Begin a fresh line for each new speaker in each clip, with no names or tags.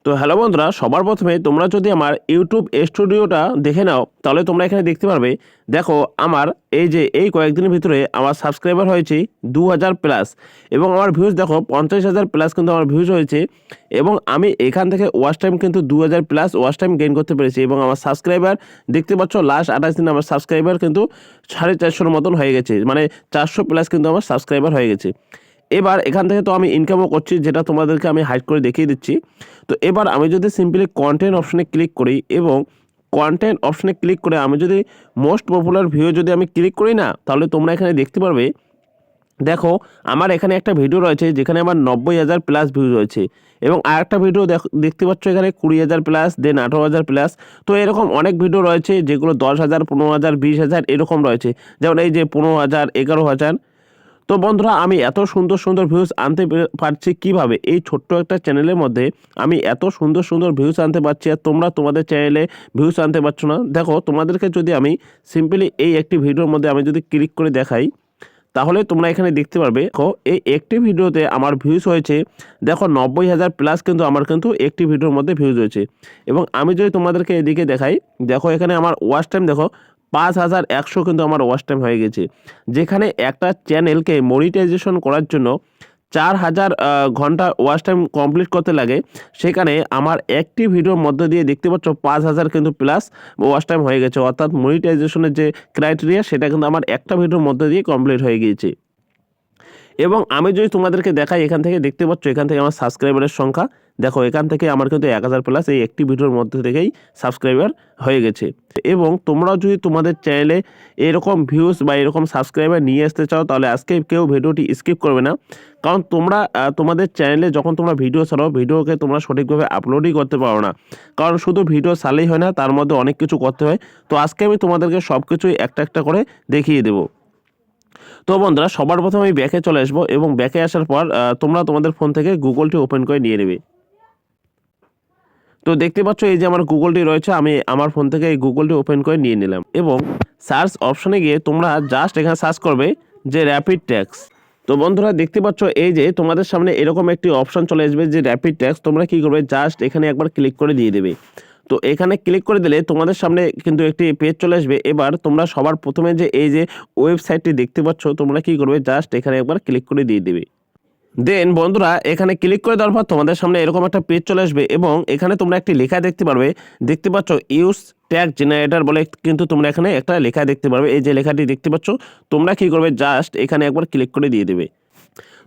তো হ্যালো বন্ধুরা, সবার প্রথমে তোমরা যদি আমার ইউটিউব স্টুডিওটা দেখে নাও তাহলে তোমরা এখানে দেখতে পারবে। দেখো আমার এই কয়েকদিনের ভিতরে আমার সাবস্ক্রাইবার হয়েছে 2000 প্লাস এবং আমার ভিউজ দেখো 50,000 প্লাস কিন্তু আমার ভিউজ হয়েছে এবং আমি এখান থেকে ওয়াচ টাইম কিন্তু 2000 প্লাস ওয়াচ টাইম গেইন করতে পেরেছি এবং আমার সাবস্ক্রাইবার দেখতে পাচ্ছ লাস্ট 28 দিনে আমার সাবস্ক্রাইবার কিন্তু 450 মতন হয়ে গেছে, মানে 400 প্লাস কিন্তু আমার সাবস্ক্রাইবার হয়ে গেছে। এবার এখান থেকে তো আমি ইনকামও করছি, যেটা তোমাদেরকে আমি হাইড করে দেখিয়ে দিচ্ছি। তো এবার আমি যদি সিম্পলি কন্টেন্ট অপশনে ক্লিক করি এবং কন্টেন্ট অপশনে ক্লিক করে আমি যদি মোস্ট পপুলার ভিউ যদি আমি ক্লিক করি না, তাহলে তোমরা এখানে দেখতে পারবে। দেখো আমার এখানে একটা ভিডিও রয়েছে যেখানে আমার 90,000 প্লাস ভিউজ রয়েছে এবং আরেকটা ভিডিও দেখতে পাচ্ছ এখানে 20,000 প্লাস, দেন 18,000 প্লাস। তো এরকম অনেক ভিডিও রয়েছে যেগুলো 10,000, 15,000, 20,000 এরকম রয়েছে, যেমন এই যে 15,000, 11,000। তো বন্ধুরা, আমি এত সুন্দর সুন্দর ভিউজ আনতে পারছি কিভাবে? এই ছোট্ট একটা চ্যানেলের মধ্যে আমি এত সুন্দর সুন্দর ভিউজ আনতে পারছি, আর তোমরা তোমাদের চ্যানেলে ভিউজ আনতে পারছো না। দেখো তোমাদেরকে যদি আমি সিম্পলি এই একটি ভিডিওর মধ্যে আমি যদি ক্লিক করে দেখাই, তাহলে তোমরা এখানে দেখতে পারবে। দেখো এই একটি ভিডিওতে আমার ভিউজ হয়েছে দেখো 90,000 প্লাস, কিন্তু আমার কিন্তু একটি ভিডিওর মধ্যে ভিউজ হয়েছে। এবং আমি যদি তোমাদেরকে এদিকে দেখাই, দেখো এখানে আমার ওয়াচ টাইম দেখো 5,100 কিন্তু আমার ওয়াচ টাইম হয়ে গেছে। যেখানে একটা চ্যানেলকে মনিটাইজেশন করার জন্য 4,000 ঘন্টা ওয়াচ টাইম কমপ্লিট করতে লাগে, সেখানে আমার একটি ভিডিওর মধ্যে দিয়ে দেখতে পাচ্ছ 5,000 কিন্তু প্লাস ওয়াচ টাইম হয়ে গেছে। অর্থাৎ মনিটাইজেশনের যে ক্রাইটেরিয়া সেটা কিন্তু আমার একটা ভিডিওর মধ্যে দিয়ে কমপ্লিট হয়ে গিয়েছে। এবং আমি যদি তোমাদেরকে দেখাই, এখান থেকে দেখতে পাচ্ছ এখান থেকে আমার সাবস্ক্রাইবারের সংখ্যা দেখো, এখান থেকে আমার কিন্তু 1,000 প্লাস এই একটি ভিডিওর মধ্যে থেকেই সাবস্ক্রাইবার হয়ে গেছে। এবং তোমরাও যদি তোমাদের চ্যানেলে এরকম ভিউজ বা এরকম সাবস্ক্রাইবার নিয়ে আসতে চাও, তাহলে আজকে কেউ ভিডিওটি স্কিপ করবে না। কারণ তোমরা তোমাদের চ্যানেলে যখন তোমরা ভিডিও ছাড়াও, ভিডিওকে তোমরা সঠিকভাবে আপলোডই করতে পারো না। কারণ শুধু ভিডিও ছাড়লেই হয় না, তার মধ্যে অনেক কিছু করতে হয়। তো আজকে আমি তোমাদেরকে সব কিছুই একটা একটা করে দেখিয়ে দেবো। তো বন্ধুরা, সবার প্রথমে আমি ব্যাকে চলে আসবো এবং ব্যাকে আসার পর তোমরা তোমাদের ফোন থেকে গুগলটি ওপেন করে নিয়ে নেবে। তো দেখতে পাচ্ছ এই যে আমার গুগলটি রয়েছে, আমি আমার ফোন থেকে এই গুগলটি ওপেন করে নিয়ে নিলাম এবং সার্চ অপশনে গিয়ে তোমরা জাস্ট এখানে সার্চ করবে যে র্যাপিড ট্যাক্স। তো বন্ধুরা দেখতে পাচ্ছ এই যে তোমাদের সামনে এরকম একটি অপশন চলে আসবে যে র্যাপিড ট্যাক্স। তোমরা কি করবে, জাস্ট এখানে একবার ক্লিক করে দিয়ে দেবে। তো এখানে ক্লিক করে দিলে তোমাদের সামনে কিন্তু একটি পেজ চলে আসবে। এবার তোমরা সবার প্রথমে যে এই যে ওয়েবসাইটটি দেখতে পাচ্ছ, তোমরা কি করবে, জাস্ট এখানে একবার ক্লিক করে দিয়ে দেবে। দেন বন্ধুরা, এখানে ক্লিক করে দেওয়ার পর তোমাদের সামনে এরকম একটা পেজ চলে আসবে এবং এখানে তোমরা একটি লেখা দেখতে পারবে। দেখতে পাচ্ছ ইউজ ট্যাগ জেনারেটর বলে কিন্তু তোমরা এখানে একটা লেখা দেখতে পারবে। এই যে লেখাটি দেখতে পাচ্ছ, তোমরা কি করবে, জাস্ট এখানে একবার ক্লিক করে দিয়ে দেবে।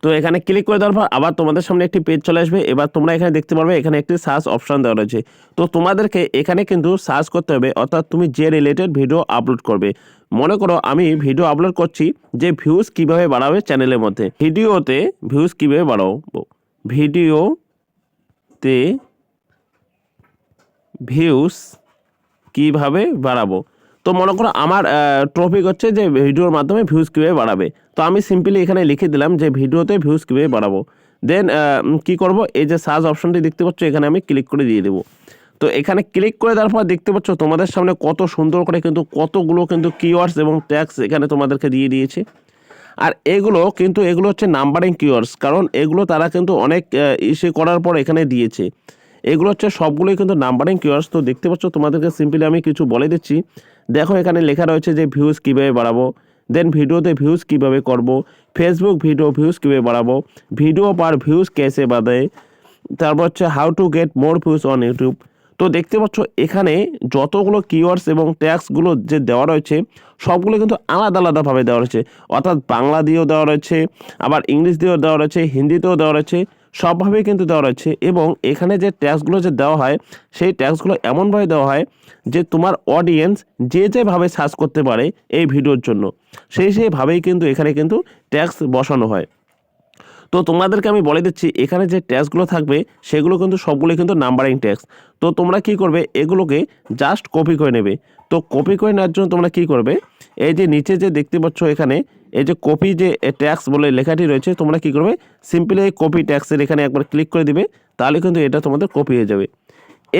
তো এখানে ক্লিক করে দেওয়ার পর আবার তোমাদের সামনে একটি পেজ চলে আসবে। এবার তোমরা এখানে দেখতে পারবে এখানে একটি সার্চ অপশন দেওয়া রয়েছে। তো তোমাদেরকে এখানে কিন্তু সার্চ করতে হবে, অর্থাৎ তুমি যে রিলেটেড ভিডিও আপলোড করবে। মনে করো আমি ভিডিও আপলোড করছি যে ভিউজ কিভাবে বাড়াবে চ্যানেলের মধ্যে, ভিডিওতে ভিউজ কিভাবে বাড়াবো, ভিডিওতে ভিউজ কিভাবে বাড়াবো। তো মনে করো আমার টপিক হচ্ছে যে ভিডিওর মাধ্যমে ভিউজ কীভাবে বাড়াবে। তো আমি সিম্পলি এখানে লিখে দিলাম যে ভিডিওতে ভিউজ কীভাবে বাড়াবো। দেন কি করব, এই যে সার্চ অপশনটি দেখতে পাচ্ছ, এখানে আমি ক্লিক করে দিয়ে দেবো। তো এখানে ক্লিক করে দেওয়ার পর দেখতে পাচ্ছ তোমাদের সামনে কত সুন্দর করে কিন্তু কতগুলো কিন্তু কিওয়ার্ডস এবং ট্যাগস এখানে তোমাদেরকে দিয়ে দিয়েছে। আর এগুলো হচ্ছে নাম্বারিং কিওয়ার্ডস, কারণ এগুলো তারা কিন্তু অনেক ইসে করার পর এখানে দিয়েছে। এগুলো হচ্ছে সবগুলোই কিন্তু নাম্বারিং কিওয়ার্ডস। তো দেখতে পাচ্ছ তোমাদেরকে সিম্পলি আমি কিছু বলে দিচ্ছি। দেখো এখানে লেখা রয়েছে যে ভিউজ কীভাবে বাড়াবো, দেন ভিডিওতে ভিউজ কীভাবে করব, ফেসবুক ভিডিও ভিউজ কীভাবে বাড়াবো, ভিডিও পার ভিউজ কেসে বাদে, তারপর হচ্ছে how to get more views on YouTube. তো দেখতে পাচ্ছ এখানে যতগুলো কিওয়ার্ডস এবং ট্যাগসগুলো যে দেওয়া রয়েছে, সবগুলো কিন্তু আলাদা আলাদাভাবে দেওয়া রয়েছে। অর্থাৎ বাংলা দিয়েও দেওয়া রয়েছে, আবার ইংলিশ দিয়েও দেওয়া রয়েছে, হিন্দিতেও দেওয়া রয়েছে, সবভাবেই কিন্তু দেওয়া রয়েছে। এবং এখানে যে ট্যাক্সগুলো যে দেওয়া হয়, সেই ট্যাক্সগুলো এমনভাবে দেওয়া হয় যে তোমার অডিয়েন্স যে যেভাবে সার্চ করতে পারে এই ভিডিওর জন্য, সেইভাবেই কিন্তু এখানে কিন্তু ট্যাক্স বসানো হয়। তো তোমাদেরকে আমি বলে দিচ্ছি, এখানে যে ট্যাক্সগুলো থাকবে সেগুলো কিন্তু সবগুলো কিন্তু নাম্বারিং ট্যাক্স। তো তোমরা কি করবে, এগুলোকে জাস্ট কপি করে নেবে। তো কপি করে নেওয়ার জন্য তোমরা কি করবে, এই যে নিচে যে দেখতে পাচ্ছ এখানে এই যে কপি যে ট্যাক্স বলে লেখাটি রয়েছে, তোমরা কি করবে, সিম্পলি এই কপি ট্যাক্সের এখানে একবার ক্লিক করে দিবে, তাহলে কিন্তু এটা তোমাদের কপি হয়ে যাবে।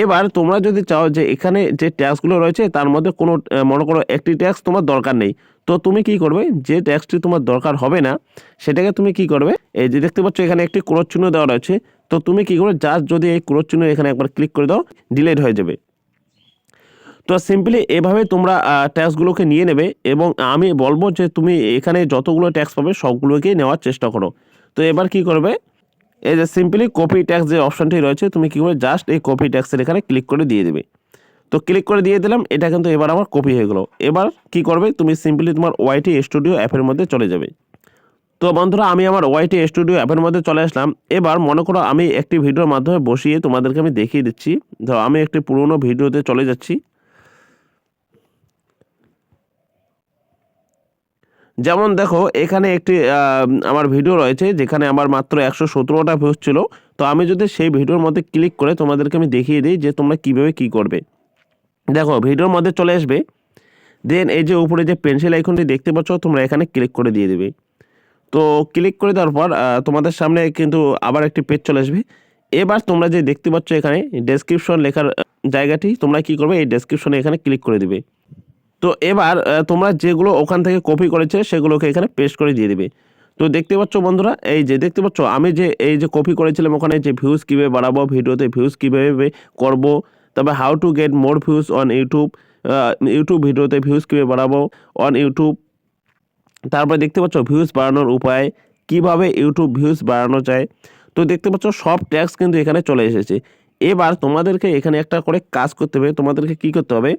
এবার তোমরা যদি চাও যে এখানে যে ট্যাক্সগুলো রয়েছে তার মধ্যে কোনো মনে করো একটি ট্যাক্স তোমার দরকার নেই, তো তুমি কি করবে, যে ট্যাক্সটি তোমার দরকার হবে না সেটাকে তুমি কি করবে, এই যে দেখতে পাচ্ছ এখানে একটি ক্রস চিহ্ন দেওয়া রয়েছে, তো তুমি কী করবে, জাস্ট যদি এই ক্রস চিহ্ন এখানে একবার ক্লিক করে দাও, ডিলিট হয়ে যাবে। তো সিম্পলি এভাবে তোমরা ট্যাক্সগুলোকে নিয়ে নেবে, এবং আমি বলবো যে তুমি এখানে যতগুলো ট্যাক্স পাবে সবগুলোকেই নেওয়ার চেষ্টা করো। তো এবার কি করবে, এই যে সিম্পলি কপি ট্যাক্স যে অপশানটি রয়েছে, তুমি কী করবে, জাস্ট এই কপি ট্যাক্সের এখানে ক্লিক করে দিয়ে দেবে। তো ক্লিক করে দিয়ে দিলাম, এটা কিন্তু এবার আমার কপি হয়ে গেলো। এবার কি করবে, তুমি সিম্পলি তোমার ওয়াইটি স্টুডিও অ্যাপের মধ্যে চলে যাবে। তো বন্ধুরা, আমি আমার ওয়াইটি স্টুডিও অ্যাপের মধ্যে চলে আসলাম। এবার মনে করো আমি একটি ভিডিওর মাধ্যমে বসিয়ে তোমাদেরকে আমি দেখিয়ে দিচ্ছি। তো আমি একটি পুরোনো ভিডিওতে চলে যাচ্ছি। যেমন দেখো, এখানে একটি আমার ভিডিও রয়েছে যেখানে আমার মাত্র 117টা ভিউজ ছিল। তো আমি যদি সেই ভিডিওর মধ্যে ক্লিক করে তোমাদেরকে আমি দেখিয়ে দিই যে তোমরা কীভাবে কী করবে। দেখো, ভিডিওর মধ্যে চলে আসবে, দেন এই যে উপরে যে পেন্সিল আইকনটি দেখতে পাচ্ছ, তোমরা এখানে ক্লিক করে দিয়ে দেবে। তো ক্লিক করে দেওয়ার পর তোমাদের সামনে কিন্তু আবার একটি পেজ চলে আসবে। এবার তোমরা যে দেখতে পাচ্ছ এখানে ডেসক্রিপশন লেখার জায়গাটি, তোমরা কি করবে, এই ডেসক্রিপশনে এখানে ক্লিক করে দিবে। তো এবার তোমরা যেগুলো ওখান থেকে কপি করেছে সেগুলোকে এখানে পেস্ট করে দিয়ে দিবে। তো দেখতে পাচ্ছ বন্ধুরা, এই যে দেখতে পাচ্ছ আমি যে এই যে কপি করেছিলাম ওখানে, যে ভিউজ কীভাবে বাড়াবো, ভিডিওতে ভিউজ কীভাবে করব, তবে how to get more views on YouTube, YouTube ভিডিওতে ভিউজ কীভাবে বাড়াবো অন ইউটিউব। তারপরে দেখতে পাচ্ছ ভিউজ বাড়ানোর উপায়, কিভাবে ইউটিউব ভিউজ বাড়ানো যায়। তো দেখতে পাচ্ছ সব ট্যাক্স কিন্তু এখানে চলে এসেছে। এবার তোমাদেরকে এখানে একটা করে কাজ করতে হবে। তোমাদেরকে কি করতে হবে,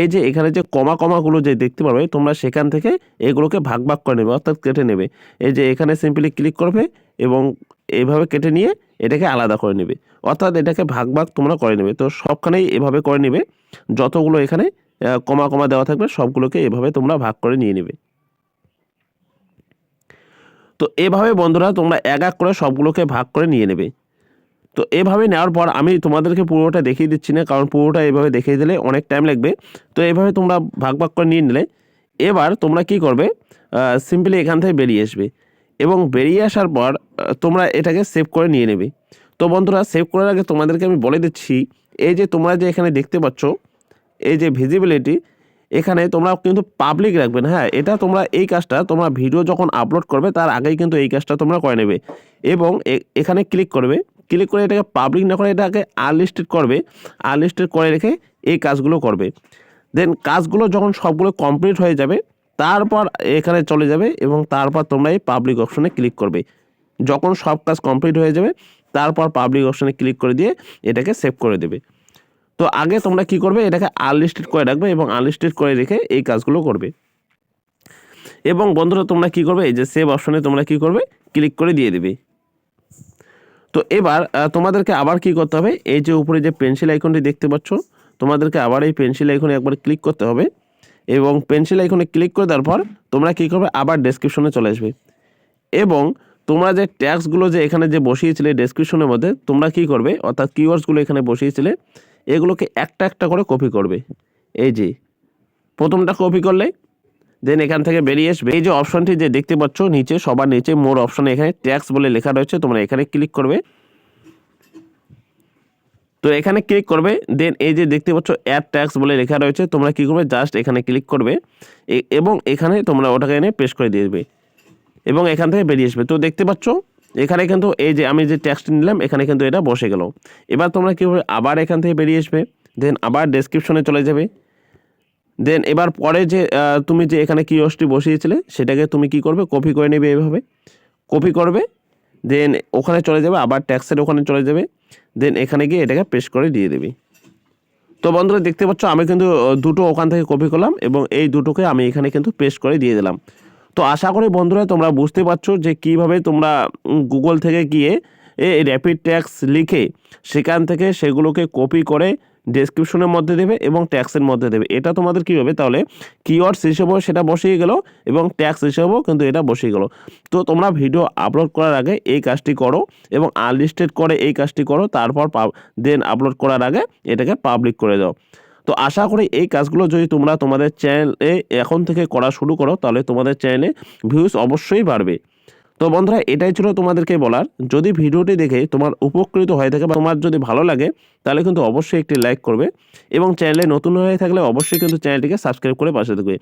এই যে এখানে যে কমাগুলো যে দেখতে পারবে, তোমরা সেখান থেকে এগুলোকে ভাগ করে নেবে, অর্থাৎ কেটে নেবে। এই যে এখানে সিম্পলি ক্লিক করবে এবং এইভাবে কেটে নিয়ে এটাকে আলাদা করে নেবে, অর্থাৎ এটাকে ভাগ তোমরা করে নেবে। তো সবখানেই এভাবে করে নেবে, যতগুলো এখানে কমা দেওয়া থাকবে সবগুলোকে এভাবে তোমরা ভাগ করে নিয়ে নেবে। তো এভাবে বন্ধুরা তোমরা এক এক করে সবগুলোকে ভাগ করে নিয়ে নেবে। তো এভাবে নেওয়ার পর আমি তোমাদেরকে পুরোটা দেখিয়ে দিচ্ছি না, কারণ পুরোটা এভাবে দেখিয়ে দিলে অনেক টাইম লাগবে। তো এভাবে তোমরা ভাগ করে নিয়ে নিলে এবার তোমরা কি করবে, সিম্পলি এখান থেকে বেরিয়ে আসবে, এবং বেরিয়ে আসার পর তোমরা এটাকে সেভ করে নিয়ে নেবে। তো বন্ধুরা, সেভ করার আগে তোমাদেরকে আমি বলে দিচ্ছি, এই যে তোমরা যে এখানে দেখতে পাচ্ছ এই যে ভিজিবিলিটি, এখানে তোমরা কিন্তু পাবলিক রাখবেন। হ্যাঁ, এটা তোমরা এই কাজটা তোমরা ভিডিও যখন আপলোড করবে তার আগেই কিন্তু এই কাজটা তোমরা করে নেবে, এবং এখানে ক্লিক করবে। ক্লিক করে এটাকে পাবলিক না করে এটাকে আনলিস্টেড করবে। আনলিস্টেড করে রেখে এই কাজগুলো করবে। দেন কাজগুলো যখন সবগুলো কমপ্লিট হয়ে যাবে তারপর এখানে চলে যাবে, এবং তারপর তোমরা এই পাবলিক অপশনে ক্লিক করবে। যখন সব কাজ কমপ্লিট হয়ে যাবে তারপর পাবলিক অপশনে ক্লিক করে দিয়ে এটাকে সেভ করে দেবে। তো আগে তোমরা কি করবে, এটাকে আনলিস্টেড করে রাখবে এবং আনলিস্টেড করে রেখে এই কাজগুলো করবে। এবং বন্ধুরা তোমরা কি করবে, এই যে সেভ অপশনে তোমরা কি করবে, ক্লিক করে দিয়ে দেবে। তো এবার তোমাদেরকে আবার কি করতে হবে, এই যে উপরে যে পেন্সিল আইকনটি দেখতে পাচ্ছ, তোমাদেরকে আবার এই পেন্সিল আইকনে একবার ক্লিক করতে হবে, এবং পেন্সিল আইকনে ক্লিক করে দেওয়ার পর তোমরা কি করবে, আবার ডেসক্রিপশনে চলে আসবে, এবং তোমরা যে ট্যাক্সগুলো যে এখানে যে বসিয়েছিলে ডেসক্রিপশনের মধ্যে, তোমরা কি করবে, অর্থাৎ কিওয়ার্ডসগুলো এখানে বসিয়েছিলে এগুলোকে একটা একটা করে কপি করবে। এই যে প্রথমটা কপি করলে দেন এখান থেকে বেরিয়ে আসবে, এই যে অপশনটি যে দেখতে পাচ্ছ নিচে, সবার নিচে মোর অপশনে এখানে ট্যাক্স বলে লেখা রয়েছে, তোমরা এখানে ক্লিক করবে। তো এখানে ক্লিক করবে, দেন এই যে দেখতে পাচ্ছ অ্যাড ট্যাক্স বলে লেখা রয়েছে, তোমরা কি করবে, জাস্ট এখানে ক্লিক করবে এবং এখানে তোমরা ওটাকে এনে পেস্ট করে দিয়ে দেবে, এবং এখান থেকে বেরিয়ে আসবে। তো দেখতে পাচ্ছ এখানে কিন্তু এই যে আমি যে ট্যাক্সটি নিলাম এখানে কিন্তু এটা বসে গেল। এবার তোমরা কী করবে, আবার এখান থেকে বেরিয়ে আসবে, দেন আবার ডেসক্রিপশনে চলে যাবে। দেন এবার পরে যে তুমি যে এখানে কিওয়ার্ডটি বসিয়েছিলে সেটাকে তুমি কি করবে, কপি করে নেবে, এভাবে কপি করবে, দেন ওখানে চলে যাবে, আবার ট্যাক্সের ওখানে চলে যাবে, দেন এখানে গিয়ে এটাকে পেস্ট করে দিয়ে দেবে। তো বন্ধুরা দেখতে পাচ্ছ আমি কিন্তু দুটো ওখান থেকে কপি করলাম এবং এই দুটোকে আমি এখানে কিন্তু পেস্ট করে দিয়ে দিলাম। তো আশা করি বন্ধুরা তোমরা বুঝতে পারছো যে কিভাবে তোমরা গুগল থেকে গিয়ে এই র্যাপিড ট্যাক্স লিখে সেখান থেকে সেগুলোকে কপি করে ডেসক্রিপশনের মধ্যে দেবে এবং ট্যাক্সের মধ্যে দেবে। এটা তোমাদের কী হবে, তাহলে কিওয়ার্ডস হিসেবেও সেটা বসিয়ে গেল এবং ট্যাক্স হিসেবেও কিন্তু এটা বসিয়ে গেল। তো তোমরা ভিডিও আপলোড করার আগে এই কাজটি করো এবং আনলিস্টেড করে এই কাজটি করো, তারপর দেন আপলোড করার আগে এটাকে পাবলিক করে দাও। তো আশা করি এই কাজগুলো যদি তোমরা তোমাদের চ্যানেলে এখন থেকে করা শুরু করো তাহলে তোমাদের চ্যানেলে ভিউজ অবশ্যই বাড়বে। তো বন্ধুরা এটাই ছিল তোমাদেরকে বলার। যদি ভিডিওটি দেখে তোমার উপকৃত হয়ে থাকে বা তোমার যদি ভালো লাগে তাহলে কিন্তু অবশ্যই একটি লাইক করবে এবং চ্যানেলে নতুন হয়ে থাকলে অবশ্যই কিন্তু চ্যানেলটিকে সাবস্ক্রাইব করে পাশে থাকবে।